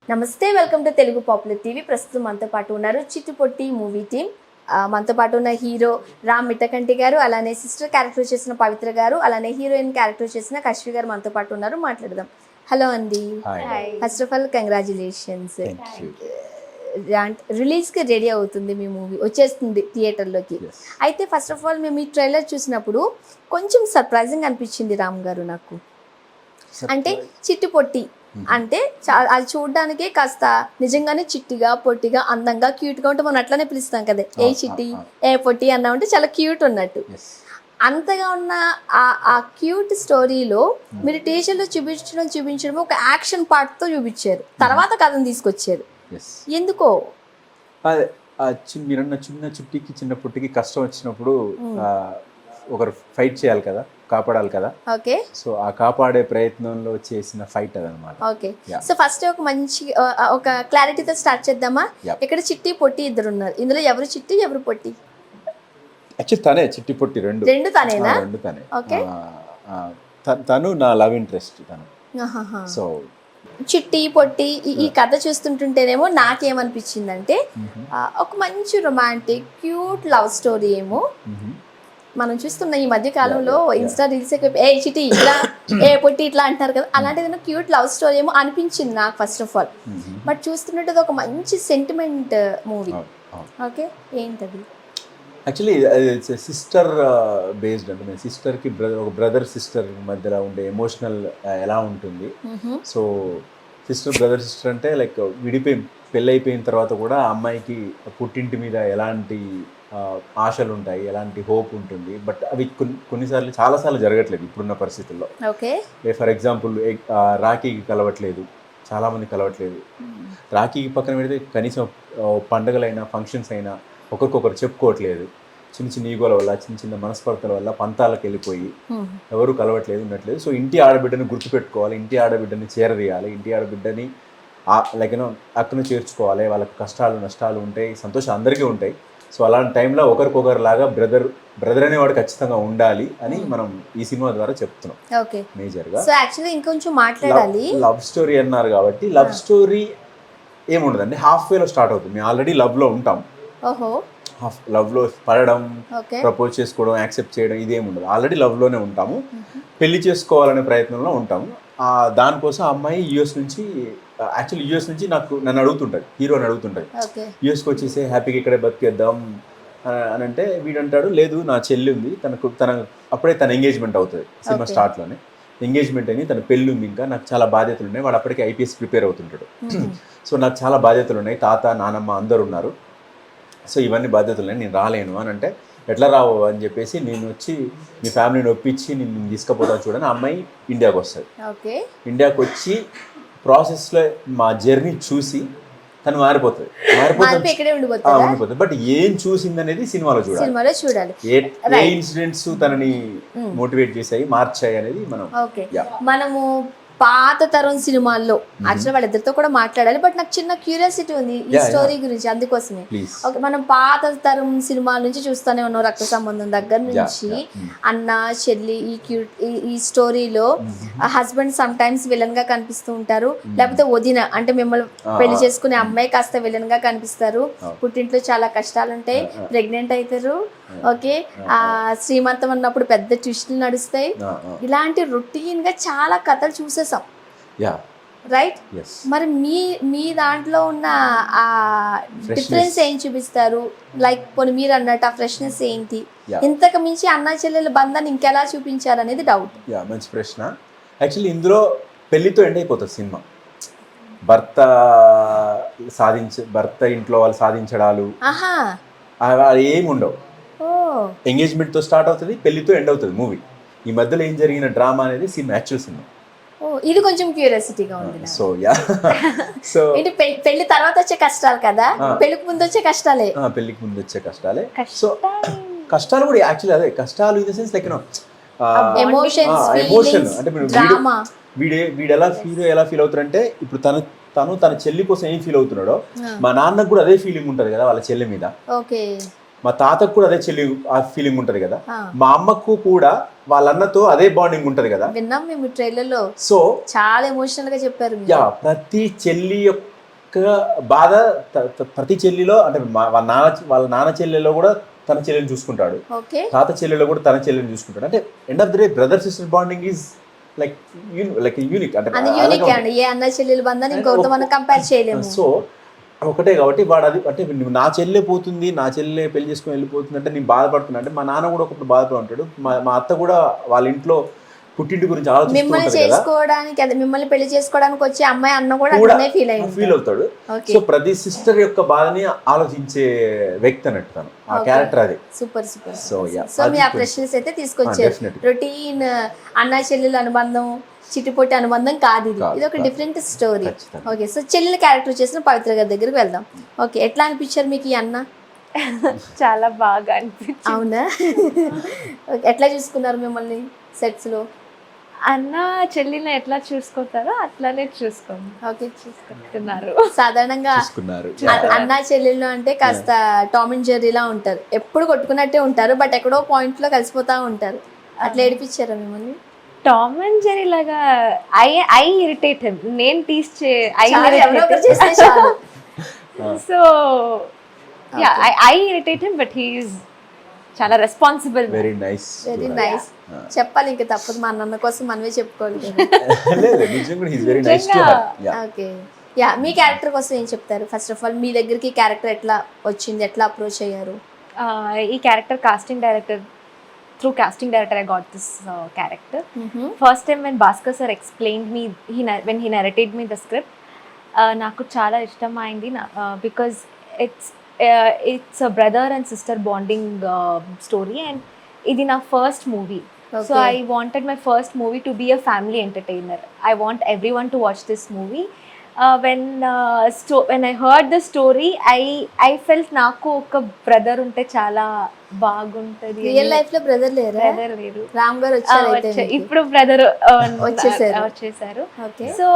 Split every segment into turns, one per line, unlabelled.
నమస్తే, welcome to Telugu popular TV. ప్రస్తుతం మనతో పాటు ఉన్నారు చిట్టి పొట్టి మూవీ టీం. మనతో పాటు ఉన్న హీరో రామ్ మిట్టకంటి గారు, అలానే సిస్టర్ క్యారెక్టర్ చేసిన పవిత్ర గారు, అలానే హీరోయిన్ క్యారెక్టర్ చేసిన కశ్వి గారు మనతో పాటు ఉన్నారు. మాట్లాడదాం. హలో అండి. First of all congratulations. రిలీజ్కి రెడీ అవుతుంది మీ మూవీ, వచ్చేస్తుంది థియేటర్లోకి. అయితే ఫస్ట్ ఆఫ్ ఆల్ మేము ఈ ట్రైలర్ చూసినప్పుడు కొంచెం సర్ప్రైజింగ్ అనిపించింది రామ్ గారు నాకు. అంటే చిట్టి పొట్టి అంటే అది చూడడానికే కాస్త నిజంగానే చిట్టిగా పొట్టిగా అందంగా క్యూట్గా ఉంటే మనం అట్లానే పిలుస్తాం కదా, ఏ చిట్టి ఏ పొట్టి అన్నా ఉంటే చాలా క్యూట్ ఉన్నట్టు. అంతగా ఉన్న ఆ క్యూట్ స్టోరీలో మీరు టీచర్లో చూపించడం ఒక యాక్షన్ పార్ట్తో చూపించారు, తర్వాత కథను తీసుకొచ్చారు. ఎందుకో
మీరన్న చిన్న చిట్టికి చిన్న పొట్టికి కష్టం వచ్చినప్పుడు ఒకరు ఫైట్ చేయాలి కదా, కాపాడాలి కదా.
ఓకే.
సో ఆ కాపాడే ప్రయత్నంలో చేసిన ఫైట్ అదనమాట.
ఓకే. సో ఫస్ట్ ఒక మంచి ఒక క్లారిటీతో స్టార్ట్ చేద్దామా? ఇక్కడ చిట్టి పొట్టి ఇద్దరు ఉన్నారు, ఇందులో ఎవరు చిట్టి ఎవరు పొట్టి?
యాక్చువల్లీ తనే చిట్టి పొట్టి రెండు
తనేనా?
రెండు తనే.
ఓకే.
తను నా లవ్ ఇంట్రెస్ట్ తను. సో
చిట్టి పొట్టి ఈ కథ చూస్తుంటుంటేనేమో నాకేమనిపించిందంటే ఒక మంచి రొమాంటిక్ క్యూట్ లవ్ స్టోరీ ఏమో మనం చూస్తున్న ఈ మధ్య కాలంలో ఇన్స్టా రీల్స్ ఏ చిటి ఇట్లా ఏ పొట్టి ఇట్లా అంటారు కదా, అలాంటిది క్యూట్ లవ్ స్టోరీ ఏమో అనిపించింది నాకు ఫస్ట్ ఆఫ్ ఆల్. బట్ చూస్తున్నట్టు ఒక మంచి సెంటిమెంట్ మూవీ. ఓకే, ఏంటది?
యాక్చువల్లీ సిస్టర్ బేస్డ్ అంటే నేను సిస్టర్కి ఒక బ్రదర్ సిస్టర్ మధ్యలో ఉండే ఎమోషనల్ ఎలా ఉంటుంది. సో సిస్టర్ బ్రదర్ సిస్టర్ అంటే లైక్ పెళ్ళి అయిపోయిన తర్వాత కూడా ఆ అమ్మాయికి పుట్టింటి మీద ఎలాంటి ఆశలు ఉంటాయి, ఎలాంటి హోప్ ఉంటుంది. బట్ అవి కొన్నిసార్లు చాలాసార్లు జరగట్లేదు ఇప్పుడున్న పరిస్థితుల్లో.
ఓకే.
ఫర్ ఎగ్జాంపుల్ రాఖీకి కలవట్లేదు, చాలామంది కలవట్లేదు. రాఖీకి పక్కన పెడితే కనీసం పండుగలైనా ఫంక్షన్స్ అయినా ఒకరికొకరు చెప్పుకోవట్లేదు. చిన్న చిన్న ఈగోల వల్ల, చిన్న చిన్న మనస్పర్ధల వల్ల పంతాలకు వెళ్ళిపోయి ఎవరు కలవట్లేదు, ఉండట్లేదు. సో ఇంటి ఆడబిడ్డని గుర్తుపెట్టుకోవాలి, ఇంటి ఆడబిడ్డని చేరదీయాలి, ఇంటి ఆడబిడ్డని లైక్ అక్కను చేర్చుకోవాలి. వాళ్ళకి కష్టాలు నష్టాలు ఉంటాయి, సంతోషం అందరికీ ఉంటాయి. సో అలాంటి టైంలో ఒకరికొకరిలాగా బ్రదర్ అనేవాడు ఖచ్చితంగా ఉండాలి అని మనం ఈ సినిమా ద్వారా చెప్తున్నాం.
ఓకే.
మేజర్గా
సో యాక్చువల్లీ ఇంకొంచెం మాట్లాడాలి.
లవ్ స్టోరీ అన్నారు కాబట్టి లవ్ స్టోరీ ఏముండదండి, హాఫ్ వేలో స్టార్ట్ అవుతుంది. మేము ఆల్రెడీ లవ్లో ఉంటాం.
ఓహో.
లవ్లో పడడం, ప్రపోజ్ చేసుకోవడం, యాక్సెప్ట్ చేయడం ఇదేముండదు. ఆల్రెడీ లవ్లోనే ఉంటాము, పెళ్లి చేసుకోవాలనే ప్రయత్నంలో ఉంటాము. దానికోసం అమ్మాయి యుఎస్ నుంచి నన్ను అడుగుతుంటుంది, హీరోని అడుగుతుంటుంది, యుఎస్కి వచ్చేసి హ్యాపీగా ఇక్కడే బతికేద్దాం అని అంటే వీడంటాడు, లేదు నా చెల్లి ఉంది, అప్పుడే తన ఎంగేజ్మెంట్ అవుతుంది సినిమా స్టార్ట్లోనే. ఎంగేజ్మెంట్ అని తన పెళ్ళి ఉంది, ఇంకా నాకు చాలా బాధ్యతలు ఉన్నాయి. వాడు అప్పటికే ఐపీఎస్ ప్రిపేర్ అవుతుంటాడు. సో నాకు చాలా బాధ్యతలు ఉన్నాయి, తాత నానమ్మ అందరు ఉన్నారు, సో ఇవన్నీ బాధ్యతలు ఉన్నాయి, నేను రాలేను అని అంటే ఎట్లా రావు అని చెప్పేసి నేను వచ్చి మీ ఫ్యామిలీని ఒప్పించి నేను తీసుకుపోతాను చూడని అమ్మాయి ఇండియాకి వస్తుంది. ఇండియాకి వచ్చి ప్రాసెస్లో మా జర్నీ చూసి తను మారిపోతుంది. బట్ ఏం చూసింది అనేది సినిమాలో చూడాలి. ఏ ఇన్సిడెంట్స్ తనని మోటివేట్ చేసాయి, మార్చాయి అనేది
మనము పాత తరం సినిమాల్లో యాక్చువల్ వాళ్ళిద్దరితో కూడా మాట్లాడాలి. బట్ నాకు చిన్న క్యూరియాసిటీ ఉంది ఈ స్టోరీ గురించి, అందుకోసమే. ఓకే, మనం పాత తరం సినిమాల నుంచి చూస్తూనే ఉన్నాం, రక్త సంబంధం దగ్గర నుంచి అన్న చెల్లి ఈ స్టోరీలో హస్బెండ్ సమ్ టైమ్స్ విలన్ గా కనిపిస్తూ ఉంటారు, లేకపోతే వదిన అంటే మిమ్మల్ని పెళ్లి చేసుకునే అమ్మాయి కాస్త విలన్ గా కనిపిస్తారు. పుట్టింట్లో చాలా కష్టాలు ఉంటాయి, ప్రెగ్నెంట్ అవుతారు. ఓకే, శ్రీమంతం అన్నప్పుడు పెద్ద ట్విస్టులు నడుస్తాయి. ఇలాంటి రొటీన్ గా చాలా కథలు చూసేసాం, రైట్? మరి మీ దాంట్లో ఉన్న ఆ డిఫరెన్స్ ఏం చూపిస్తారు? లైక్ పోనీ మీరు అన్నట్టు ఆ ఫ్రెష్నెస్ ఏంటి? ఇంతకు మించి అన్న చెల్లెల బంధాన్ని ఇంకెలా చూపించారు అనేది డౌట్.
మంచి ప్రశ్న. యాక్చువల్లీ ఇందులో పెళ్లితో ఎండ్ అయిపోతుంది సినిమా. భర్త ఇంట్లో వాళ్ళు సాధించడాలు ఏమి ఉండవు. ఎంగేజ్మెంట్తో స్టార్ట్ అవుతుంది, పెళ్లితో ఎండ్ అవుతుంది మూవీ. ఈ మధ్యలో ఏం జరిగిన డ్రామా అనేది యాక్చువల్ సినిమా.
ఇది కొంచెం క్యూరియాసిటీగా ఉంది.
సో
పెళ్లి తర్వాత వచ్చే కష్టాలు కదా, పెళ్లికి ముందు వచ్చే కష్టాలే.
పెళ్లికి ముందు వచ్చే కష్టాలే. సో కష్టాలు కూడా యాక్చువల్లీ అదే కష్టాలు in the sense like emotion అంటే వీడు ఎలా ఫీల్ అవుతారంటే ఇప్పుడు తన చెల్లి కోసం ఏం ఫీల్ అవుతున్నాడో మా నాన్నకు కూడా అదే ఫీలింగ్ ఉంటుంది కదా వాళ్ళ చెల్లి మీద. మా తాతకు కూడా అదే ఆ ఫీలింగ్ ఉంటది కదా, మా అమ్మకు కూడా వాళ్ళ అన్నతో అదే బాండింగ్ ఉంటది కదా.
విన్నాం మేము ట్రైలర్ లో.
సో
చాలా ఎమోషనల్ గా చెప్పారు.
ప్రతి చెల్లి చక్కగా బాధ ప్రతి చెల్లిలో అంటే వాళ్ళ నాన్న చెల్లెలో కూడా తన చెల్లెని చూసుకుంటాడు,
ఓకే
తాత చెల్లెలో కూడా తన చెల్లెని చూసుకుంటాడు. అంటే end of the day brother sister bonding is like unique. అంటే
అది యూనిక్ అండి, ఏ అన్న చెల్లెల బంధాన్ని ఇంకొకరితో మనం కంపేర్ చేయలేము.
సో ఒకటే కాబట్టి వాడు అది అంటే నువ్వు నా చెల్లె పోతుంది, నా చెల్లె పెళ్లి చేసుకుని వెళ్ళిపోతుంది అంటే నేను బాధపడుతున్నా. అంటే మా నాన్న కూడా ఒకప్పుడు బాధపడి ఉంటాడు, మా అత్త కూడా వాళ్ళ ఇంట్లో పుట్టింటి గురించి ఆలోచిస్తూ
మిమ్మల్ని
ఉంటారు కదా,
చేసుకోవడానికి అదే మిమ్మల్ని పెళ్లి చేసుకోవడానికి వచ్చే అమ్మాయి అన్న కూడా అట్లనే ఫీల్
అవుతాడు. సో ప్రతి సిస్టర్ యొక్క బాధని ఆలోచించే వ్యక్తి అన్నట్టు తను, ఆ క్యారెక్టర్ అది.
Super super.
సో
సో మీ ఆ ప్రశ్నస్ అయితే తీసుకొచ్చారు. రొటీన్ అన్న చెల్లెల అనుబంధం, చిట్టుపొట్టి అనుబంధం కాదు ఇది, ఇది ఒక డిఫరెంట్ స్టోరీ. ఓకే, సో చెల్లెల క్యారెక్టర్ చేసిన పవిత్ర గారి దగ్గరికి వెళ్దాం. ఓకే, ఎట్లా అనిపించారు మీకు ఈ అన్న?
చాలా బాగా అనిపించింది.
అవునా? ఎట్లా చూసుకున్నారు మిమ్మల్ని సెట్స్ లో?
అన్న చెల్లిని ఎట్లా చూసుకుంటారో అట్లానే చూసుకోండి.
ఓకే,
చూసుకుంటున్నారు.
సాధారణంగా అన్న చెల్లెళ్ళు అంటే కాస్త టామ్ అండ్ జెర్రీలా ఉంటారు, ఎప్పుడు కొట్టుకున్నట్టే ఉంటారు, బట్ ఎక్కడో పాయింట్ లో కలిసిపోతా ఉంటారు. అట్లా ఏడిపించారా మిమ్మల్ని?
టామ్ అండ్ జెర్రీ లాగా ఐ ఇరిటేట్ హిమ్, నేను so yeah I irritate him, but he is చాలా రెస్పాన్సిబుల్.
Very nice.
చెప్పాలి, ఇంకా తప్పదు, మా అన్న కోసం మనమే చెప్పుకోవాలి. ఓకే, యా మీ క్యారెక్టర్ కోసం ఏం చెప్తారు? ఫస్ట్ ఆఫ్ ఆల్ మీ దగ్గరికి క్యారెక్టర్ ఎట్లా వచ్చింది, ఎట్లా అప్రోచ్ అయ్యారు?
ఈ character through casting director I got this character. First time when Bhaskar sir explained me, when he narrated me the script, నాకు చాలా ఇష్టమైంది because it's a brother and sister bonding story, and ఇది నా first movie. So I wanted my first movie to be a family entertainer. I want everyone to watch this movie. When I heard the story, I felt నాకు ఒక brother ఉంటే చాలా బాగుంటది.
Real life లో brother లేరు, రామ్ గారు వచ్చారు,
ఇప్పుడు బ్రదర్ వచ్చేసారు. So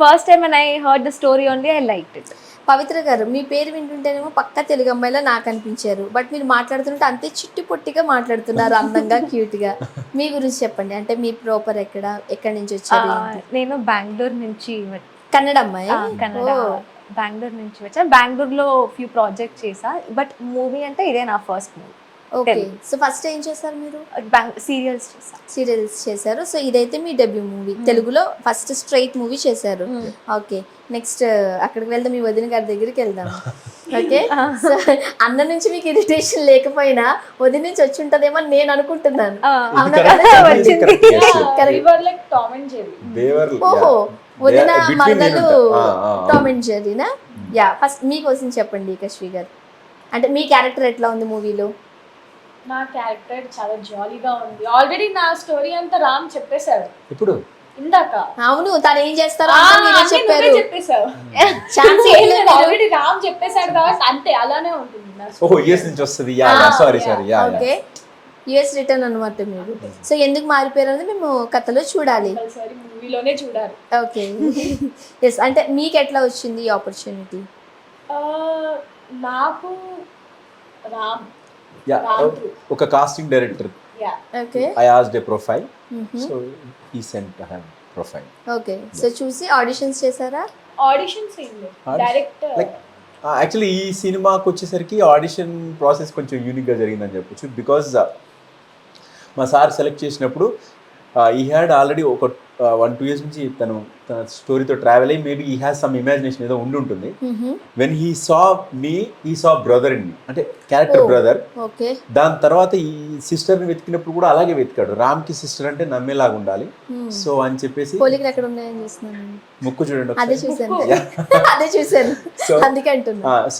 first time when I heard the story only, I liked it.
పవిత్ర గారు, మీ పేరు వింటుంటేనేమో పక్క తెలుగు అమ్మాయిలా నాకు అనిపించారు, బట్ మీరు మాట్లాడుతుంటే అంతే చిట్టి పొట్టిగా మాట్లాడుతున్నారు, అందంగా క్యూట్ గా. మీ గురించి చెప్పండి, అంటే మీ ప్రాపర్ ఎక్కడి నుంచి వచ్చారు?
నేను బెంగళూరు నుంచి.
కన్నడ అమ్మాయి?
కన్నడ, బెంగళూరు నుంచి వచ్చా. బెంగళూరులో ఫ్యూ ప్రాజెక్ట్ చేసా, బట్ మూవీ అంటే ఇదే నా first movie.
Okay, so first ఏం చేశారు మీరు?
సీరియల్స్
చేశారు. సో ఇదైతే మీ డెబ్యూ మూవీ, తెలుగులో ఫస్ట్ స్ట్రైట్ మూవీ చేశారు. ఓకే, నెక్స్ట్ అక్కడికి వెళ్దాం, మీ వదిన గారి దగ్గరికి వెళ్దాం. ఓకే, సో అన్న నుంచి మీకు ఇరిటేషన్ లేకపోయినా వదిన నుంచి వచ్చి ఉంటదేమో నేను అనుకుంటున్నాను. ఓహో, వదిన మరదలు టామ్ అండ్ జెర్రీనా? యా, ఫస్ట్ మీకోసం చెప్పండి యశస్వి గారు, అంటే మీ క్యారెక్టర్ ఎట్లా ఉంది మూవీలో?
నా క్యారెక్టర్ చాలా జాలీగా ఉంది. ఆల్రెడీ నా స్టోరీ అంతా రామ్ చెప్పేశాడు
ఇప్పుడు
ఇందాక.
అవును, తను ఏం చేస్తారో చెప్పారు,
చెప్పేశావు. ఆల్రెడీ రామ్ చెప్పేశాడు కాబట్టి అంతే, అలానే ఉంటుంది.
ఓహో, యుఎస్ నుంచి వస్తుంది.
ఓకే, యుఎస్ రిటర్న్ అన్నమాట మీరు. సో ఎందుకు మారిపోయారు అనేది మేము కథలో చూడాలి,
మూవీలోనే చూడాలి.
Okay, yes. అంటే మీకు ఎట్లా వచ్చింది ఈ ఆపర్చునిటీ?
నాకు రామ్
ఒక casting director, I asked a profile, so he sent her profile.
Okay, so చూసి ఆడిషన్స్ చేశారా?
ఆడిషన్స్ డైరెక్ట్
యాక్చువల్లీ ఈ సినిమాకి వచ్చేసరికి ఆడిషన్ ప్రాసెస్ కొంచెం యూనిక్గా జరిగిందని చెప్పొచ్చు. బికాజ్ మా సార్ సెలెక్ట్ చేసినప్పుడు ఈ హ్యాడ్ ఆల్రెడీ ఒక 1-2 years నుంచి తన స్టోరీతో ట్రావెల్ అయ్యి మేబీ ఈ హ్యాస్ సమ్ ఇమాజినేషన్ ఏదో ఉండి ఉంటుంది. When he saw me, he saw brother in me, అంటే క్యారెక్టర్ బ్రదర్. దాని తర్వాత ఈ సిస్టర్ని వెతికినప్పుడు కూడా అలాగే వెతికాడు, రామ్కి సిస్టర్ అంటే నమ్మేలాగా ఉండాలి. సో అని చెప్పేసి ముక్కు చూడండి,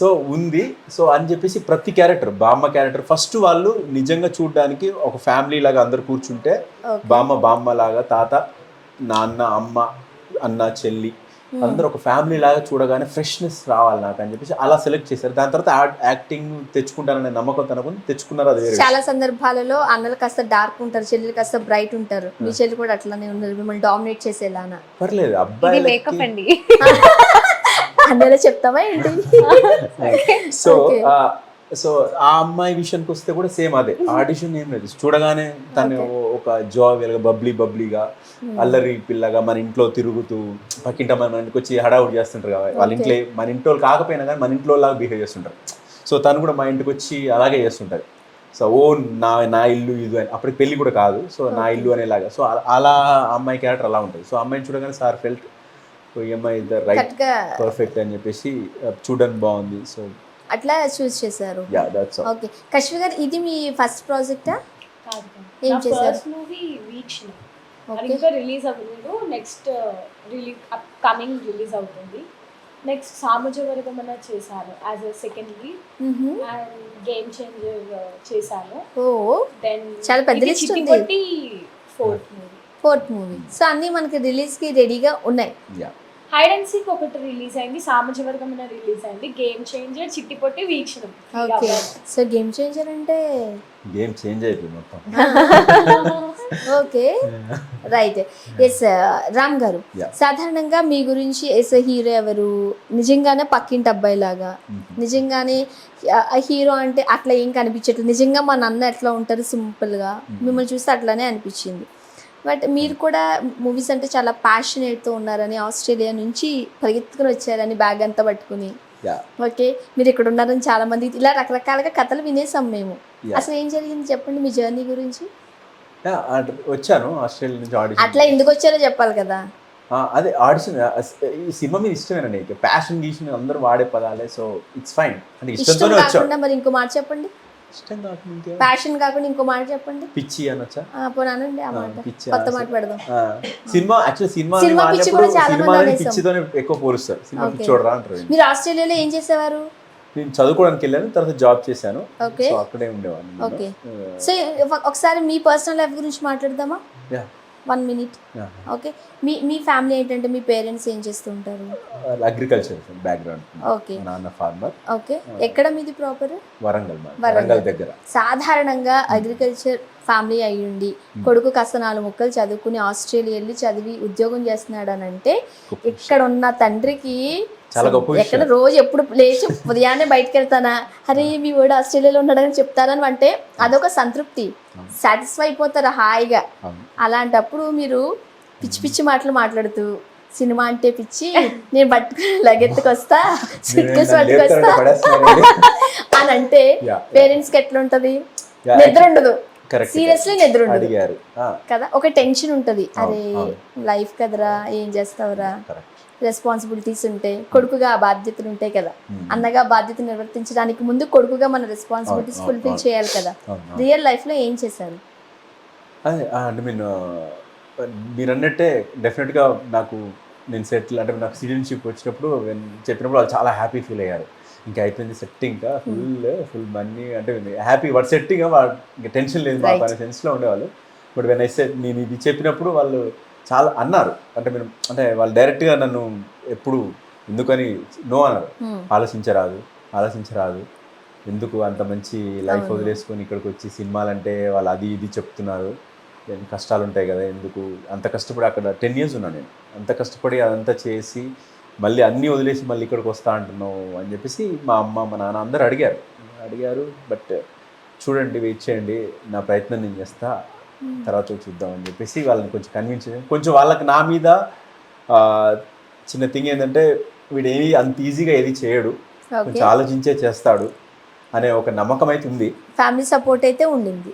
సో ఉంది. సో అని చెప్పేసి ప్రతి క్యారెక్టర్, బామ్మ క్యారెక్టర్ ఫస్ట్ వాళ్ళు నిజంగా చూడడానికి ఒక ఫ్యామిలీ లాగా అందరు కూర్చుంటే, బామ్మ లాగా, తాత, నాన్న, అమ్మ, అన్న, చెల్లి అందరూ ఒక ఫ్యామిలీ లాగా చూడగానే ఫ్రెష్నెస్ రావాలి నాకు అని చెప్పేసి అలా సెలెక్ట్ చేశారు. దాని తర్వాత యాక్టింగ్ తెచ్చుకుంటారనే నమ్మకం తనకు తెచ్చుకున్నారు. అది
చాలా సందర్భాలలో అన్నలు కాస్త డార్క్ ఉంటారు, చెల్లెలు కాస్త బ్రైట్ ఉంటారు. మీ చెల్లి కూడా అట్లానే ఉన్నారు, మిమ్మల్ని డామినేట్ చేసేలానా?
పర్లేదు, అబ్బాయి
అందులో చెప్తావా ఏంటి?
సో సో ఆ అమ్మాయి విషయానికి వస్తే కూడా సేమ్ అదే, ఆడిషన్ ఏం లేదు, చూడగానే తను ఒక జావియల్గా బబ్లీగా అల్లరి పిల్లగా మన ఇంట్లో తిరుగుతూ పక్కింట మన ఇంటికి వచ్చి హడావుడి చేస్తుంటారు కదా, వాళ్ళ ఇంట్లో మన ఇంట్లో కాకపోయినా కానీ మన ఇంట్లో లాగా బిహేవ్ చేస్తుంటారు. సో తను కూడా మా ఇంటికి వచ్చి అలాగే చేస్తుంటుంది. సో నా ఇల్లు ఇది అని, అప్పటికి పెళ్ళి కూడా కాదు, సో నా ఇల్లు అనేలాగా. సో అలా అమ్మాయి క్యారెక్టర్ అలా ఉంటుంది. సో అమ్మాయిని చూడగానే సార్ ఫెల్ట్ ఈ అమ్మాయి రైట్ పర్ఫెక్ట్ అని చెప్పేసి చూడడానికి బాగుంది. సో
అట్లా చూస్ చేశారు.
Yeah that's all.
ఓకే, కశ్మి గారు ఇది మీ ఫస్ట్ ప్రాజెక్టా? ఏం
నా
చేశారు?
ఫస్ట్ మూవీ వీక్షణ, అది ఇంకా రిలీజ్ అవ్వలేదు, నెక్స్ట్ కమింగ్ రిలీజ్ అవుతుంది. నెక్స్ట్ సామజవర్గమన చేశాను as a second lead, and game changer చేశాను.
ఓ
దెన్
చాలా పెద్ద లిస్ట్ ఉంది.
చిట్టిపొట్టి
ఫోర్త్ మూవీ. సో అన్నీ మనకి రిలీజ్కి రెడీగా ఉన్నాయి.
యా
హైడ్ అండ్ సీక్ ఒకటి రిలీజ్ అయింది, సామజవర్గమన రిలీజ్ అయింది, game changer, Chittipotti, Veekshanam.
Okay, so game changer అంటే
గేమ్ చేంజ్ అయిపోయింది మొత్తం.
Okay, right. ఎస్ రామ్ గారు, సాధారణంగా మీ గురించి ఎస్ హీరో ఎవరు, నిజంగానే పక్కింటి అబ్బాయి లాగా, నిజంగానే హీరో అంటే అట్లా ఏం కనిపించట్లేదు, నిజంగా మా నాన్న ఎట్లా ఉంటారు సింపుల్గా, మిమ్మల్ని చూస్తే అట్లానే అనిపించింది. బట్ మీరు కూడా మూవీస్ అంటే చాలా ప్యాషనేట్తో ఉన్నారని, ఆస్ట్రేలియా నుంచి పరిగెత్తుకుని వచ్చారని బ్యాగ్ అంతా పట్టుకుని. ఓకే, మీరు ఇక్కడ ఉన్నారని చాలా మంది ఇలా రకరకాలుగా కథలు వినేసాం మేము. అసలు ఏం జరిగింది చెప్పండి మీ జర్నీ గురించి.
వచ్చాను ఆస్ట్రేలియా నుంచి ఆడిషన్.
అట్లా ఎందుకు వచ్చారో చెప్పాలి కదా.
అదే ఆడిషన్, ఈ సినిమా మీద ఇష్టమేనండి, ప్యాషన్ గీషన్ అందరూ వాడే పదాలే. సో ఇట్స్ ఫైన్ అంటే
ఇష్టం
ఇష్టంతోనే వచ్చాను.
కాకుండా మరి ఇంకో మాట చెప్పండి.
ఇష్టం కాకుండా
ప్యాషన్ కాకుండా ఇంకో మాట చెప్పండి.
పిచ్చి అనొచ్చా?
పోనానండి ఆ మాట,
పిచ్చి
కొత్త మాట పెడదాం.
సినిమా యాక్చువల్లీ
సినిమా పిచ్చి కూడా చాలా మంది అనేసాం.
పిచ్చితోనే ఎక్కువ పోలుస్తారు, సినిమా పిచ్చి చూడరా అంటారు.
మీరు ఆస్ట్రేలియాలో ఏం చేసేవారు?
నేను చదువుకోవడానికి వెళ్ళాను, తర్వాత జాబ్ చేశాను.
ఓకే,
సో అక్కడే ఉండేవాడిని.
ఓకే, సో ఒకసారి మీ పర్సనల్ లైఫ్ గురించి మాట్లాడదామా? 1 minute. ఓకే, మీ ఫ్యామిలీ ఏంటంటే మీ పేరెంట్స్ ఏం చేస్తుంటారు?
Agriculture background.
ఓకే,
నాన్న ఫార్మర్.
ఓకే, ఎక్కడ మీది ప్రాపర్?
వరంగల్ దగ్గర.
సాధారణంగా అగ్రికల్చర్ ఫ్యామిలీ అయ్యుండి కొడుకు కాస్త 4 ముక్కలు చదువుకుని ఆస్ట్రేలియా వెళ్ళి చదివి ఉద్యోగం చేస్తున్నాడు అని అంటే, ఇక్కడ ఉన్న తండ్రికి ఎక్కడ రోజు ఎప్పుడు లేచి ఉదయాన్నే బయటకు వెళ్తానా, అరే మీ వాడు ఆస్ట్రేలియాలో ఉన్నాడని చెప్తారని అంటే అదొక సంతృప్తి, సాటిస్ఫై అయిపోతారు హాయిగా. అలాంటప్పుడు మీరు పిచ్చి పిచ్చి మాటలు మాట్లాడుతూ సినిమా అంటే పిచ్చి, నేను పట్టుకుని లగెత్తుకొస్తా, సుట్కేస్ పట్టుకొస్తా అని అంటే పేరెంట్స్కి ఎట్లా ఉంటది? నిద్ర ఉండదు, సీరియస్లీ నిద్ర ఉండదు కదా, ఒక టెన్షన్ ఉంటుంది. అరే లైఫ్ కదరా, ఏం చేస్తావురా, రెస్పాన్సిబిలిటీస్ ఉంటాయి, కొడుకుగా ఆ బాధ్యతలు ఉంటాయి కదా, అన్నగా బాధ్యత నిర్వర్తించడానికి ముందు కొడుకుగా మన రెస్పాన్సిబిలిటీస్ ఫుల్ఫిల్ చేయాలి కదా. రియల్ లైఫ్లో ఏం చేశారు?
అదే అంటే మీరు అన్నట్టే డెఫినెట్గా నాకు నేను సెటిల్ అంటే నాకు సిటిజన్షిప్ వచ్చినప్పుడు చెప్పినప్పుడు వాళ్ళు చాలా హ్యాపీ ఫీల్ అయ్యారు. ఇంకా అయిపోయింది సెట్టింగ్, ఇంకా ఫుల్ మనీ అంటే హ్యాపీ వాడు సెట్టింగ్, ఇంకా టెన్షన్ లేదు మా పని సెన్స్లో ఉండేవాళ్ళు. బట్ వెన్ ఐ సెడ్ నేను ఇది చెప్పినప్పుడు వాళ్ళు చాలా అన్నారు, అంటే మీరు అంటే వాళ్ళు డైరెక్ట్గా నన్ను ఎప్పుడు ఎందుకని నో అన్నారు, ఆలోచించరాదు, ఎందుకు అంత మంచి లైఫ్ వదిలేసుకొని ఇక్కడికి వచ్చి సినిమాలంటే వాళ్ళు అది ఇది చెప్తున్నారు, కష్టాలు ఉంటాయి కదా, ఎందుకు అంత కష్టపడి అక్కడ 10 years ఉన్నాను నేను, అంత కష్టపడి అదంతా చేసి మళ్ళీ అన్నీ వదిలేసి మళ్ళీ ఇక్కడికి వస్తా అంటున్నావు అని చెప్పేసి మా అమ్మ మా నాన్న అందరూ అడిగారు. బట్ చూడండి, వెయిట్ చేయండి, నా ప్రయత్నం నేను చేస్తా, తర్వాత చూద్దామని చెప్పేసి వాళ్ళని కొంచెం కన్విన్స్ చేయాలి. కొంచెం వాళ్ళకి నా మీద చిన్న థింగ్ ఏంటంటే వీడు ఏమి అంత ఈజీగా ఏది చేయడు, కొంచెం ఆలోచించే చేస్తాడు అనే ఒక నమ్మకం అయితే ఉంది.
ఫ్యామిలీ సపోర్ట్ అయితే ఉండింది.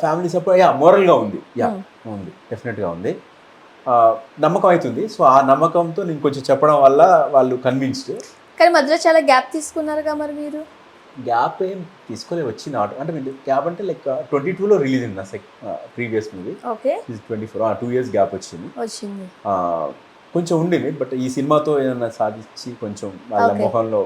ఫ్యామిలీ సపోర్ట్ మోరల్గా ఉంది, ఉంది, డెఫినెట్గా ఉంది, నమ్మకం అవుతుంది. సో ఆ నమ్మకంతో నేను కొంచెం చెప్పడం వల్ల వాళ్ళు కన్విన్స్డ్.
కానీ మధ్యలో చాలా గ్యాప్ తీసుకున్నారుగా మరి మీరు?
గ్యాప్ ఏం తీసుకోలే, వచ్చిన అంటే గ్యాప్ అంటే లైక్ 22లో రిలీజ్ అయింది నా previous movie.
Okay,
24 2 years gap వచ్చింది. కొంచెం ఉండింది, బట్ ఈ సినిమాతో ఏదైనా సాధించి కొంచెం వాళ్ళ మొహంలో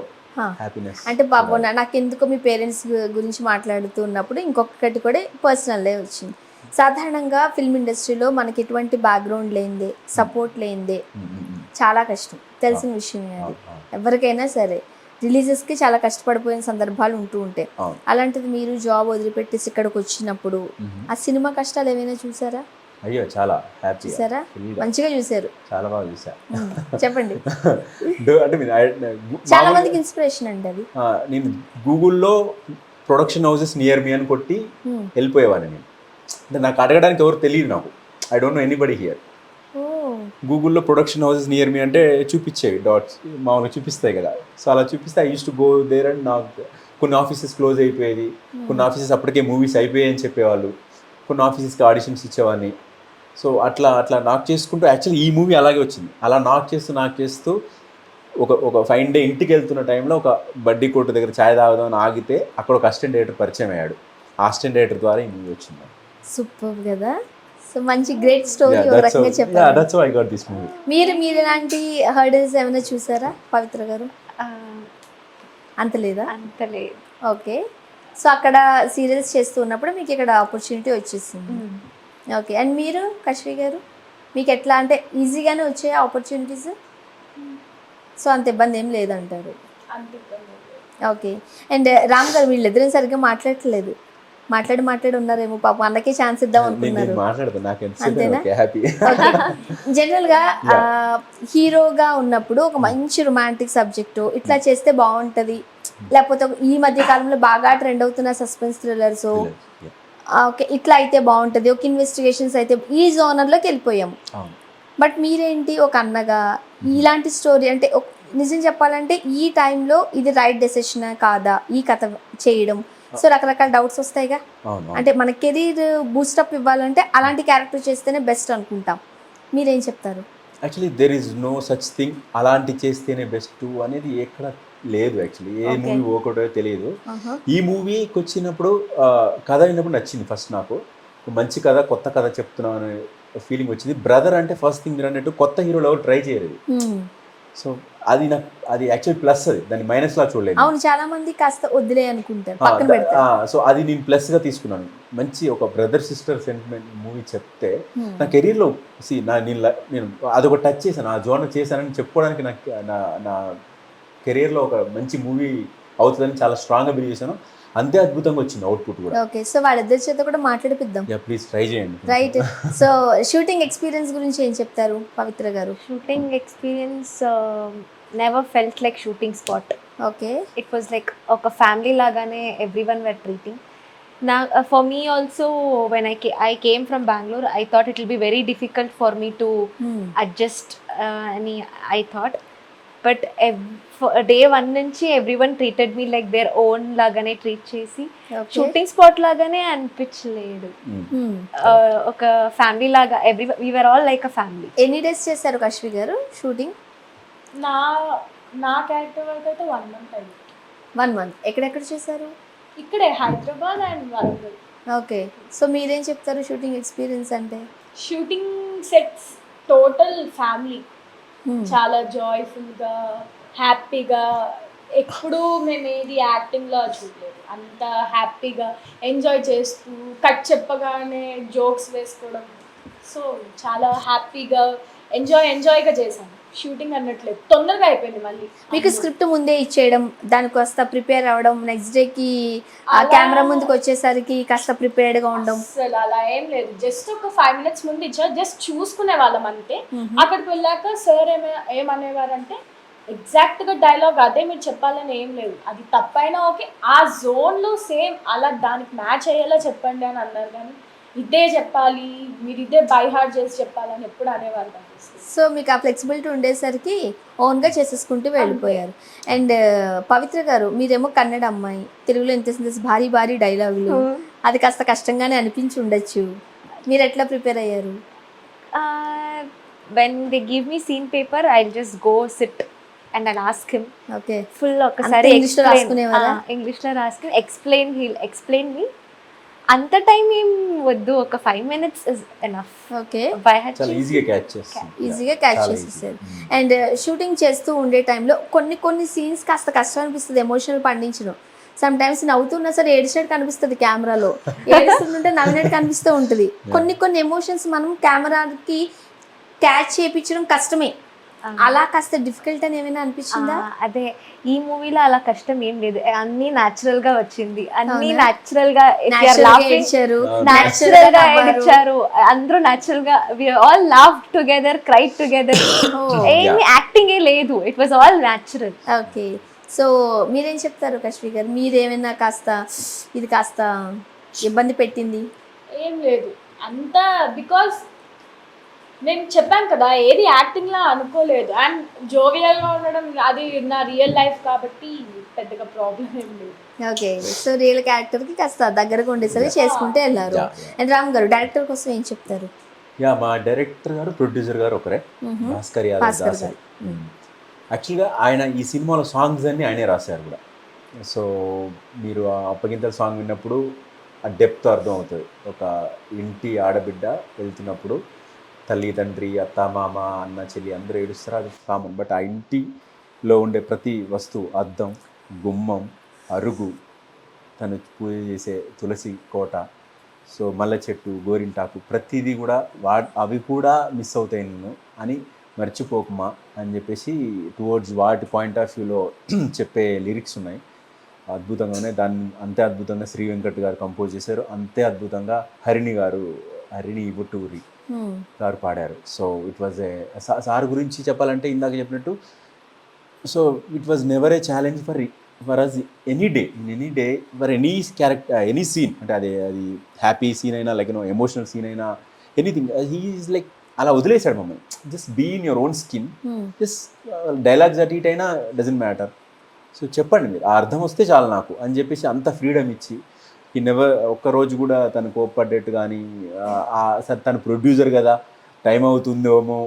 హ్యాపీనెస్.
అంటే బాబు నాకు ఎందుకో మీ పేరెంట్స్ గురించి మాట్లాడుతున్నప్పుడు ఇంకొకటి కూడా పర్సనల్లే వచ్చింది. సాధారణంగా ఫిల్మ్ ఇండస్ట్రీలో మనకి ఎటువంటి బ్యాక్గ్రౌండ్ లేనిదే, సపోర్ట్ లేనిదే చాలా కష్టం, తెలిసిన విషయం. అది ఎవరికైనా సరే రిలీజెస్కి చాలా కష్టపడిపోయిన సందర్భాలు ఉంటూ ఉంటాయి. అలాంటిది మీరు జాబ్ వదిలిపెట్టేసి ఇక్కడికి వచ్చినప్పుడు ఆ సినిమా కష్టాలు ఏమైనా చూసారా?
అయ్యో చాలా హ్యాపీ,
చూసారా, మంచిగా చూసారు.
చాలా బాగా చూసా.
చెప్పండి.
అంటే
చాలా మందికి ఇన్స్పిరేషన్ అండి అది.
నేను గూగుల్లో ప్రొడక్షన్ హౌసెస్ నియర్ మీ అని కొట్టి వెళ్ళిపోయేవాడిని నేను. అంటే నాకు అడగడానికి ఎవరు తెలియదు, నాకు I don't know anybody here. గూగుల్లో ప్రొడక్షన్ హౌసెస్ నియర్ మీ అంటే చూపించేవి, డాట్స్ మామూలుగా చూపిస్తాయి కదా. సో అలా చూపిస్తే I use to go there and నాకు కొన్ని ఆఫీసెస్ క్లోజ్ అయిపోయేది, కొన్ని ఆఫీసెస్ అప్పటికే మూవీస్ అయిపోయాయి అని చెప్పేవాళ్ళు, కొన్ని ఆఫీసెస్కి ఆడిషన్స్ ఇచ్చేవాడిని. సో అట్లా అట్లా నాకు చేసుకుంటూ యాక్చువల్లీ ఈ మూవీ అలాగే వచ్చింది. అలా నాకు చేస్తూ ఒక ఫైన్ డే ఇంటికి వెళ్తున్న టైంలో ఒక బడ్డీ కొట్టు దగ్గర ఛాయ్ తాగుదాం అని ఆగితే అక్కడ ఒక అసిస్టెంట్ డైరెక్టర్ పరిచయం అయ్యాడు. ఆ అసిస్టెంట్ డైరెక్టర్ ద్వారా ఈ మూవీ వచ్చింది.
సూపర్ కదా. సో మంచి గ్రేట్ స్టోరీ ఒక రకంగా చెప్పారు.
That's how I got this movie.
మీరు ఇలాంటి హర్డల్స్ ఏమైనా చూసారా పవిత్ర గారు? అంత లేదా?
అంత లేదు.
ఓకే. సో అక్కడ సీరియల్స్ చేస్తూ ఉన్నప్పుడు మీకు ఇక్కడ ఆపర్చునిటీ వచ్చేసింది. ఓకే. అండ్ మీరు కశ్వి గారు, మీకు ఎట్లా అంటే ఈజీగానే వచ్చాయి ఆపర్చునిటీస్? సో అంత ఇబ్బంది ఏం లేదంటారు. ఓకే. అండ్ రామ్ గారు, వీళ్ళిద్దరం సరిగ్గా మాట్లాడట్లేదు. మాట్లాడి ఉన్నారేమో, పాపం అన్నకే ఛాన్స్ ఇద్దాం అనుకున్నారు. అంతేనా? జనరల్గా హీరోగా ఉన్నప్పుడు ఒక మంచి రొమాంటిక్ సబ్జెక్టు ఇట్లా చేస్తే బాగుంటుంది, లేకపోతే ఈ మధ్య కాలంలో బాగా ట్రెండ్ అవుతున్న సస్పెన్స్ థ్రిల్లర్స్, ఓకే ఇట్లా అయితే బాగుంటుంది, ఒక ఇన్వెస్టిగేషన్స్ అయితే ఈ జోనర్లోకి వెళ్ళిపోయాము. బట్ మీరేంటి ఒక అన్నగా ఇలాంటి స్టోరీ అంటే నిజం చెప్పాలంటే ఈ టైంలో ఇది రైట్ డెసిషన్ కాదా ఈ కథ చేయడం? సో రకరకాల డౌట్స్ వస్తాయిగా. అంటే మన కెరీర్ బూస్టప్ ఇవ్వాలంటే అలాంటి క్యారెక్టర్ చేస్తేనే బెస్ట్ అనుకుంటాం. మీరేం చెప్తారు?
Actually there is no such thing అలాంటి చేస్తేనే బెస్ట్ అనేది ఎక్కడ లేదు. యాక్చువల్లీ ఏ మూవీ ఒకటో తెలియదు. ఈ మూవీకి వచ్చినప్పుడు కథ విన్నప్పుడు నచ్చింది. ఫస్ట్ నాకు మంచి కథ, కొత్త కథ చెప్తున్నాను అనే ఫీలింగ్ వచ్చింది. బ్రదర్ అంటే ఫస్ట్ థింగ్ మీరు అన్నట్టు కొత్త హీరోలు ఎవరు ట్రై చేయలేదు. సో అది నాకు అది యాక్చువల్ ప్లస్, అది దాన్ని మైనస్ లా చూడలేదు.
అవును, చాలా మంది కాస్త వదిలే అనుకుంటారు, పక్కన పెడతారు.
సో అది నేను ప్లస్ గా తీసుకున్నాను. మంచి ఒక బ్రదర్ సిస్టర్ సెంటిమెంట్ మూవీ చెప్తే నా కెరీర్లో నేను అదొక టచ్ చేశాను, ఆ జోన్ చేశానని చెప్పుకోవడానికి నాకు నా కెరీర్లో ఒక మంచి మూవీ అవుతుందని చాలా స్ట్రాంగ్గా బిలీవ్ చేశాను. అంతే అద్భుతంగా వచ్చింది అవుట్పుట్ కూడా.
ఓకే. సో వాళ్ళిద్దరి చేత కూడా మాట్లాడిపిద్దాం.
ప్లీజ్ ట్రై చేయండి.
రైట్. సో షూటింగ్ ఎక్స్పీరియన్స్ గురించి ఏం చెప్తారు పవిత్ర గారు?
Shooting experience never felt like shooting spot.
Okay.
It was like ఒక ఫ్యామిలీ లాగానే everyone were treating. For me also when I came from Bangalore, I thought it will be very difficult for me to adjust అని I thought. But day 1 నుంచి everyone treated me like their own లాగానే treat చేసి shooting spot లాగానే అనిపించలేదు. ఒక family లాగా we were all like a family.
ఎన్ని days చేశారు కశ్వి గారు షూటింగ్?
నా క్యారెక్టర్ వరకు అయితే 1 month అయింది.
1 month. ఎక్కడెక్కడ చేశారు?
ఇక్కడే Hyderabad and Warangal.
Okay. So మీరేం చెప్తారు షూటింగ్ ఎక్స్పీరియన్స్ అంటే?
షూటింగ్ సెట్స్ టోటల్ ఫ్యామిలీ, చాలా జాయ్ఫుల్గా హ్యాపీగా, ఎప్పుడూ మేము ఏది యాక్టింగ్లో చూడలేదు, అంత హ్యాపీగా ఎంజాయ్ చేస్తూ కట్ చెప్పగానే జోక్స్ వేసుకోవడం. సో చాలా హ్యాపీగా ఎంజాయ్గా చేశాను షూటింగ్ అన్నట్లేదు. తొందరగా అయిపోయింది. మళ్ళీ
మీకు స్క్రిప్ట్ ముందే ఇచ్చేయడం, దానికి కాస్త ప్రిపేర్ అవ్వడం, నెక్స్ట్ డేకి కెమెరా ముందుకు వచ్చేసరికి కాస్త ప్రిపేర్డ్గా ఉండడం?
అసలు అలా ఏం లేదు. జస్ట్ ఒక 5 minutes ముందు ఇచ్చా, జస్ట్ చూసుకునే వాళ్ళం అంతే. అక్కడికి వెళ్ళాక సార్ ఏమనేవారంటే ఎగ్జాక్ట్గా డైలాగ్ అదే మీరు చెప్పాలని ఏం లేదు, అది తప్పైనా ఓకే, ఆ జోన్లో సేమ్ అలా దానికి మ్యాచ్ అయ్యేలా చెప్పండి అని అన్నారు. కానీ ఇదే చెప్పాలి, మీరు ఇదే బై హార్ట్ చేసి చెప్పాలని ఎప్పుడు అనేవారు కాదు.
సో మీకు ఆ ఫ్లెక్సిబిలిటీ ఉండేసరికి ఓన్గా చేసేసుకుంటూ వెళ్ళిపోయారు. అండ్ పవిత్ర గారు, మీరేమో కన్నడ అమ్మాయి, తెలుగులో ఇంత భారీ భారీ డైలాగులు, అది కాస్త కష్టంగానే అనిపించి ఉండొచ్చు. మీరు ఎట్లా ప్రిపేర్ అయ్యారు?
When they give me scene paper I just go sit and I ask him.
Okay.
Full ఒకసారి
ఇంగ్లీష్లో రాసుకునేవారా?
ఇంగ్లీష్లో రాసుకుని ఎక్స్ప్లెయిన్ మీ. అంత టైం ఏం వద్దు, ఒక 5 minutes ఇస్ ఎనఫ్.
ఓకే.
ఈజీగా క్యాచ్
చేసేసారు. అండ్ షూటింగ్ చేస్తూ ఉండే టైంలో కొన్ని సీన్స్ కాస్త కష్టం అనిపిస్తుంది ఎమోషనల్ పండించడం. సమ్ టైమ్స్ నవ్వుతున్నా సరే ఏడిచినట్టు కనిపిస్తుంది కెమెరాలో, ఏడుస్తుంటే నవ్వినట్టు కనిపిస్తూ ఉంటుంది. కొన్ని ఎమోషన్స్ మనం కెమెరాకి క్యాచ్ చేయించడం కష్టమే. అలా కాస్త డిఫికల్ట్ అని ఏమైనా అనిపించిందా?
అదే ఈ మూవీలో అలా కష్టం ఏం లేదు, అన్ని న్యాచురల్ గా వచ్చింది, అన్ని న్యాచురల్ గా
ఏడ్చారు,
న్యాచురల్ గా ఏడ్చారు, అందరూ న్యాచురల్ గా we all laugh together, cry together, ఏమి యాక్టింగ్ ఏ లేదు, it was all natural.
Okay, so మీరేం చెప్తారు కశ్మీ గారు? మీరేమైనా కాస్త ఇది కాస్త ఇబ్బంది పెట్టింది?
ఏం లేదు అంతా, బికాస్ నేను చెప్పాను కదా ఏది యాక్టింగ్ లా అనుకోలేదు, అండ్ జోవియల్ గా ఉండడం అది నా రియల్ లైఫ్ కాబట్టి పెద్దగా ప్రాబ్లం ఏం లేదు.
ఓకే, సో రియల్ క్యారెక్టర్ కి కాస్త దగ్గరగా ఉండేసరి చేసుకుంటే వెళ్ళారు. అండ్ రామ్ గారు డైరెక్టర్ కోసం ఏం చెప్తారు?
మా డైరెక్టర్ గారు ప్రొడ్యూసర్ గారు ఒకరే, భాస్కర్ యాదవ్ దాసరి. యాక్చువల్గా ఆయన ఈ సినిమాలో సాంగ్స్ అన్ని ఆయనే రాశారు కూడా. సో మీరు ఆ అప్పగింతల సాంగ్ విన్నప్పుడు ఆ డెప్త్ అర్థం అవుతుంది. ఒక ఇంటి ఆడబిడ్డ వెళ్తున్నప్పుడు తల్లి తండ్రి అత్త మామ అన్న చెల్లి అందరూ ఏడుస్తారు, అది కామన్. బట్ ఆ ఇంటిలో ఉండే ప్రతి వస్తువు, అద్దం, గుమ్మం, అరుగు, తను పూజ చేసే తులసి కోట, సో మల్లె చెట్టు, గోరింటాకు, ప్రతిదీ కూడా అవి కూడా మిస్ అవుతాయి నేను అని మర్చిపోకుమా అని చెప్పేసి టువర్డ్స్ వాటి పాయింట్ ఆఫ్ వ్యూలో చెప్పే లిరిక్స్ ఉన్నాయి. అద్భుతంగా ఉన్నాయి. దాన్ని అంతే అద్భుతంగా శ్రీ వెంకట్ గారు కంపోజ్ చేశారు, అంతే అద్భుతంగా హరిణి ఇవ్వటూరి గారు పాడారు. సో ఇట్ వాజ్ సార్ గురించి చెప్పాలంటే ఇందాక చెప్పినట్టు, so it was never a challenge for us any day for any character, any scene. అంటే అది హ్యాపీ సీన్ అయినా, లైక్ ఎమోషనల్ సీన్ అయినా, ఎనీథింగ్. హీ ఈజ్ లైక్ అలా వదిలేశాడు మమ్మల్ని. Just be in your own skin, just dialogues అటు ఇటు అయినా డజంట్ మ్యాటర్. సో చెప్పండి మీరు, ఆ అర్థం వస్తే చాలు నాకు అని చెప్పేసి అంత ఫ్రీడమ్ ఇచ్చి, ఈ నెవర్ ఒక్కరోజు కూడా తను కోప్పడ్డట్టు కానీ, సార్ తను ప్రొడ్యూసర్ కదా టైం అవుతుందేమో,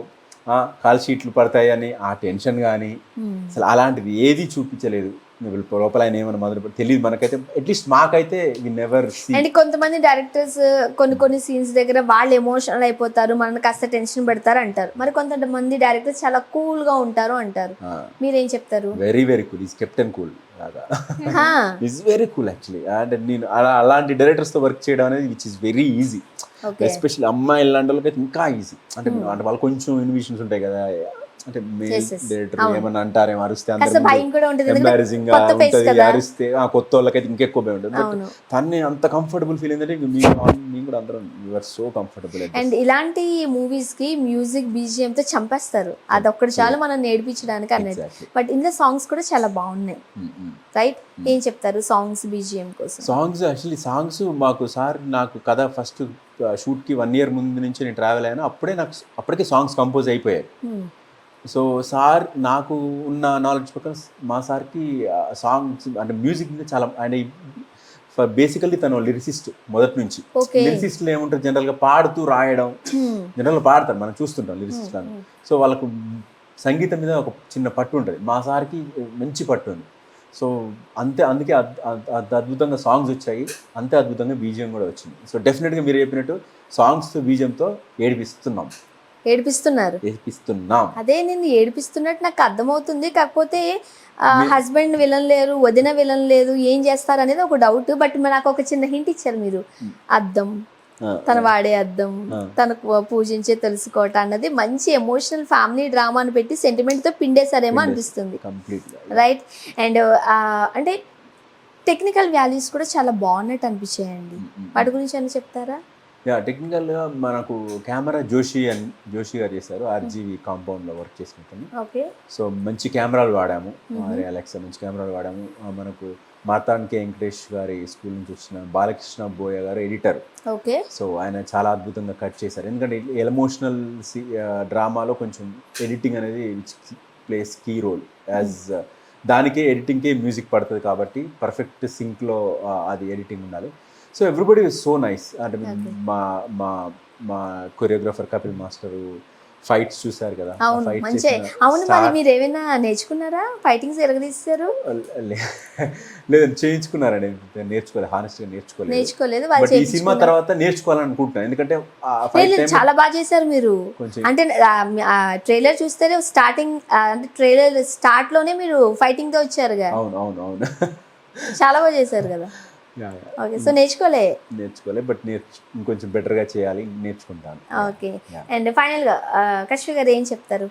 కాల్ షీట్లు పడతాయని ఆ టెన్షన్ కానీ, అసలు అలాంటిది ఏది చూపించలేదు. లోపల ఆయన ఏమన్నా మొదలు తెలియదు మనకైతే, అట్లీస్ట్ మాకైతే వి నెవర్ సీ.
అండ్ కొంతమంది డైరెక్టర్స్ కొన్ని సీన్స్ దగ్గర వాళ్ళు ఎమోషనల్ అయిపోతారు, మనల్ని కాస్త టెన్షన్ పెడతారు అంటారు. మరి కొంతమంది డైరెక్టర్స్ చాలా కూల్ గా ఉంటారు అంటారు. మీరేం చెప్తారు?
Very very cool, is captain cool లాగా, ఈజ్ వెరీ కూల్ యాక్చువల్లీ. అంటే నేను అలాంటి డైరెక్టర్స్తో వర్క్ చేయడం అనేది which is very easy. Especially అమ్మాయిలు లాంటి వాళ్ళకైతే ఇంకా ఈజీ. అంటే వాళ్ళు కొంచెం ఇన్విషన్స్ ఉంటాయి కదా, అంటే డైరెక్టర్ ఏమన్నా అంటారేమో, అరిస్తే ఎంబారసింగ్ గా ఉంటుంది, అరిస్తే కొత్త వాళ్ళకైతే ఇంకెక్కువ భయం ఉంటుంది. బట్ తన్ని అంత కంఫర్టబుల్ ఫీల్ ఏంటంటే మేము కూడా అందరం యూఆర్ సో కంఫర్టబుల్.
అండ్ ఇలాంటి మూవీస్ కి మ్యూజిక్ బీజిఎం తో చంపేస్తారు, అదొక్కటి చాలు మనం నేర్పించడానికి అన్నట్టు. బట్ ఇందులో సాంగ్స్ కూడా చాలా బాగున్నాయి, రైట్? ఏం చెప్తారు సాంగ్స్ బీజిఎం కోసం?
సాంగ్స్ యాక్చువల్లీ సాంగ్స్ మాకు సార్, నాకు కథ ఫస్ట్ షూట్కి 1 year ముందు నుంచి నేను ట్రావెల్ అయ్యాను, అప్పటికే సాంగ్స్ కంపోజ్ అయిపోయాయి. సో సార్ నాకు ఉన్న నాలెడ్జ్ ప్రకారం మా సార్కి సాంగ్స్ అంటే మ్యూజిక్ మీద చాలా, ఆయన బేసికల్లీ తను లిరిసిస్ట్ మొదటి నుంచి. లిరిసిస్ట్లు ఏముంటారు, జనరల్గా పాడుతూ రాయడం, జనరల్గా పాడతారు, మనం చూస్తుంటాం లిరిసిస్ట్లను. సో వాళ్ళకు సంగీతం మీద ఒక చిన్న పట్టు ఉంటుంది, మా సార్కి మంచి పట్టు ఉంది. సో అందుకే అద్భుతంగా సాంగ్స్ వచ్చాయి, అంతే అద్భుతంగా బీజిఎం కూడా వచ్చింది. సో డెఫినెట్గా మీరు చెప్పినట్టు సాంగ్స్ బీజిఎంతో ఏడిపిస్తున్నాం.
అదే నేను ఏడిపిస్తున్నట్టు నాకు అర్థమవుతుంది. కాకపోతే హస్బెండ్ విలన్ లేరు, వదిన విలన్ లేదు, ఏం చేస్తారు అనేది ఒక డౌట్. బట్ నాకు ఒక చిన్న హింట్ ఇచ్చారు మీరు, అద్దం, తన వాడే అద్దం, తనకు పూజించే తెలుసుకోవట అన్నది మంచి ఎమోషనల్ ఫ్యామిలీ డ్రామాను పెట్టి సెంటిమెంట్ తో పిండేశారేమో అనిపిస్తుంది, రైట్? అండ్ అంటే టెక్నికల్ వాల్యూస్ కూడా చాలా బాగున్నట్టు అనిపించాయండి, వాటి గురించి అని చెప్తారా?
టెక్నికల్గా మనకు కెమెరా జోషి గారు చేశారు, ఆర్జీవి కాంపౌండ్లో వర్క్ చేసినట్టు. సో మంచి కెమెరాలు వాడాము, అలెక్సా మంచి కెమెరాలు వాడాము. మనకు మార్తాండ్ కే వెంకటేష్ గారి స్కూల్ నుంచి వచ్చిన బాలకృష్ణ బోయ గారు ఎడిటర్. సో ఆయన చాలా అద్భుతంగా కట్ చేశారు, ఎందుకంటే ఎమోషనల్ డ్రామాలో కొంచెం ఎడిటింగ్ అనేది ప్లేస్ కీ రోల్, యాజ్ దానికే ఎడిటింగ్కే మ్యూజిక్ పడుతుంది కాబట్టి పర్ఫెక్ట్ సింక్లో అది ఎడిటింగ్ ఉండాలి. So everybody is so nice. అంటే మా కొరియోగ్రాఫర్ కపిల్ మాస్టర్ ఫైట్స్ చూసారు కదా,
అవును. మరి మీరు ఏమైనా నేర్చుకున్నారా? ఫైటింగ్స్ ఎరగదీశారు?
లేదు, చేయించుకున్నారండి, నేర్చుకోలేదు, హానెస్ట్గా నేర్చుకోలేదు. బట్ ఈ సినిమా తర్వాత నేర్చుకోవాలనుకుంటున్నాను, ఎందుకంటే
చాలా బాగా చేశారు మీరు. అంటే ట్రైలర్ చూస్తే స్టార్టింగ్, అంటే ట్రైలర్ స్టార్ట్ లోనే మీరు ఫైటింగ్ తో వచ్చారు కదా.
అవును
చాలా బాగా చేశారు కదా. ఓకే, సో నేర్చుకోలే,
బట్ ఇంకొంచెం బెటర్గా చేయాలి, నేర్చుకుంటాను.
ఓకే. అండ్ ఫైనల్గా కశ్మీ గారు ఏం చెప్తారు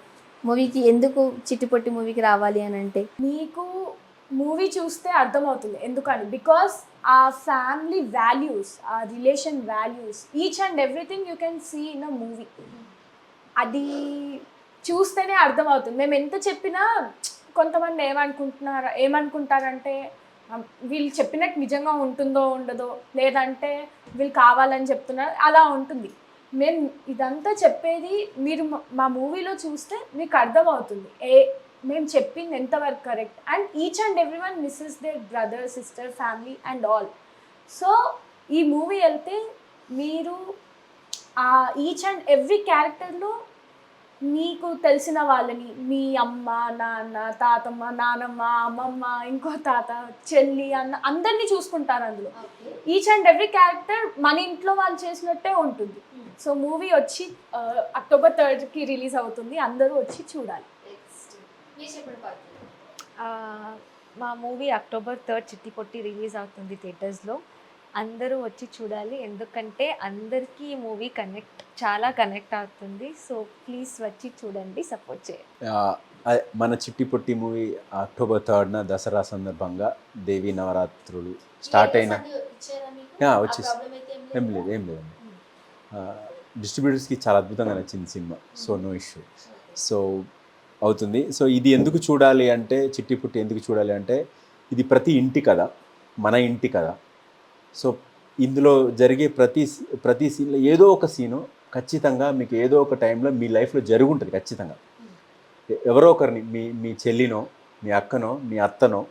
మూవీకి ఎందుకు చిట్టిపొట్టి మూవీకి రావాలి అని అంటే?
మీకు మూవీ చూస్తే అర్థమవుతుంది ఎందుకని. బికాస్ ఆ ఫ్యామిలీ వాల్యూస్, ఆ relation values, each and everything you can see in a movie. అది చూస్తేనే అర్థమవుతుంది. మేము ఎంత చెప్పినా కొంతమంది ఏమనుకుంటారంటే వీళ్ళు చెప్పినట్టు నిజంగా ఉంటుందో ఉండదో, లేదంటే వీళ్ళు కావాలని చెప్తున్నారు, అలా ఉంటుంది. మేము ఇదంతా చెప్పేది మీరు మా మూవీలో చూస్తే మీకు అర్థమవుతుంది మేము చెప్పింది ఎంతవరకు correct. And each and every one misses their brother, sister, family and all. So ఈ మూవీ వెళ్తే మీరు ఆ ఈచ్ అండ్ ఎవ్రీ క్యారెక్టర్లో మీకు తెలిసిన వాళ్ళని, మీ అమ్మ, నాన్న, తాతమ్మ, నానమ్మ, అమ్మమ్మ, ఇంకో తాత, చెల్లి, అన్న అందరినీ చూసుకుంటారు అందులో. ఈచ్ అండ్ ఎవ్రీ క్యారెక్టర్ మన ఇంట్లో వాళ్ళు చేసినట్టే ఉంటుంది. సో మూవీ వచ్చి October 3rd రిలీజ్ అవుతుంది. అందరూ వచ్చి చూడాలి.
మా మూవీ October 3rd చిట్టిపొట్టి రిలీజ్ అవుతుంది థియేటర్స్లో. అందరూ వచ్చి చూడాలి, ఎందుకంటే అందరికీ ఈ మూవీ చాలా కనెక్ట్ అవుతుంది. సో ప్లీజ్ వచ్చి చూడండి, సపోర్ట్ చేయండి.
మన చిట్టిపొట్టి మూవీ October 3rd దసరా సందర్భంగా దేవీ నవరాత్రులు స్టార్ట్ అయిన వచ్చేసి ఏం లేదండి. డిస్ట్రిబ్యూటర్స్కి చాలా అద్భుతంగా నచ్చింది సినిమా. So no issue. సో అవుతుంది. సో ఇది ఎందుకు చూడాలి అంటే, చిట్టిపుట్టి ఎందుకు చూడాలి అంటే, ఇది ప్రతి ఇంటి కథ, మన ఇంటి కథ. సో ఇందులో జరిగే ప్రతి సీన్లో ఏదో ఒక సీను ఖచ్చితంగా మీకు ఏదో ఒక టైంలో మీ లైఫ్లో జరుగుంటుంది ఖచ్చితంగా. ఎవరో ఒకరిని మీ చెల్లినో, మీ అక్కనో, మీ అత్తనో,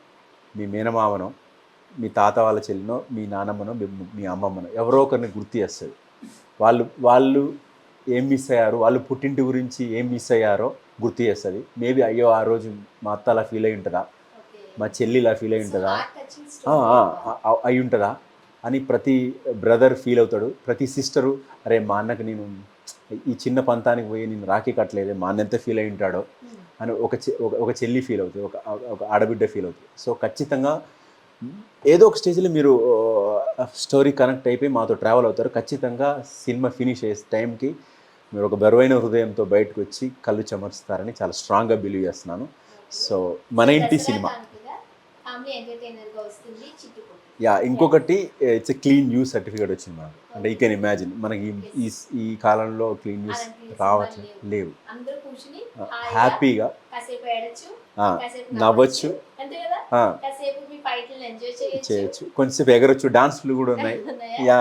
మీ మేనమామనో, మీ తాత వాళ్ళ చెల్లినో, మీ నానమ్మనో, మీ అమ్మమ్మనో ఎవరో ఒకరిని గుర్తు చేస్తుంది. వాళ్ళు ఏం మిస్ అయ్యారు, వాళ్ళు పుట్టింటి గురించి ఏం మిస్ అయ్యారో గుర్తు చేస్తుంది. మేబీ అయ్యో ఆ రోజు మా అత్త అలా ఫీల్ అయి ఉంటుందా, మా చెల్లి ఇలా ఫీల్ అయి ఉంటుందా, అయి ఉంటుందా అని ప్రతి బ్రదర్ ఫీల్ అవుతాడు. ప్రతి సిస్టరు అరే మా అన్నకి నేను ఈ చిన్న పంతానికి పోయి నేను రాఖీ కట్టలేదే, మా అన్న ఎంత ఫీల్ అయి ఉంటాడో అని ఒక చెల్లి ఫీల్ అవుతుంది, ఒక ఆడబిడ్డ ఫీల్ అవుతుంది. సో ఖచ్చితంగా ఏదో ఒక స్టేజ్లో మీరు స్టోరీ కనెక్ట్ అయిపోయి మాతో ట్రావెల్ అవుతారు. ఖచ్చితంగా సినిమా ఫినిష్ అయ్యే టైంకి మీరు ఒక బరువైన హృదయంతో బయటకు వచ్చి కళ్ళు చెమరుస్తారని చాలా స్ట్రాంగ్గా బిలీవ్ చేస్తున్నాను. సో మన ఇంటి సినిమా. ఇంకొకటి it's a clean news certificate వచ్చింది మనకు. అంటే యూ కెన్ ఇమాజిన్ మనకి ఈ కాలంలో క్లీన్ న్యూస్ రావచ్చు లేవు. హ్యాపీగా నవ్వచ్చు, చేయొచ్చు, కొంచెంసేపు ఎగరొచ్చు, డాన్స్లు కూడా ఉన్నాయి. యా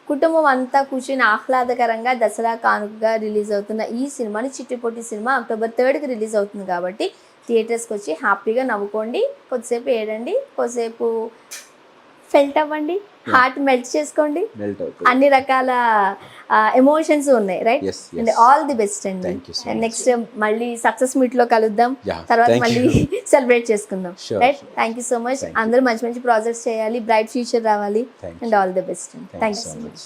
కుటుంబం అంతా కూర్చొని ఆహ్లాదకరంగా దసరా కానుకగా రిలీజ్ అవుతున్న ఈ సినిమాని చిట్టిపొట్టి సినిమా October 3rd రిలీజ్ అవుతుంది కాబట్టి థియేటర్స్కి వచ్చి హ్యాపీగా నవ్వుకోండి, కొద్దిసేపు ఏడండి, కొద్దిసేపు ఫెల్ట్ అవ్వండి, హార్ట్ మెల్ట్ చేసుకోండి. అన్ని రకాల ఎమోషన్స్ ఉన్నాయి, right? And all the best అండి. నెక్స్ట్ మళ్ళీ సక్సెస్ మీట్ లో కలుద్దాం, తర్వాత మళ్ళీ సెలబ్రేట్ చేసుకుందాం, right? Thank you so much. అందరూ మంచి మంచి ప్రాజెక్ట్స్ చేయాలి, బ్రైట్ ఫ్యూచర్ రావాలి, and all the best. Thank you so much.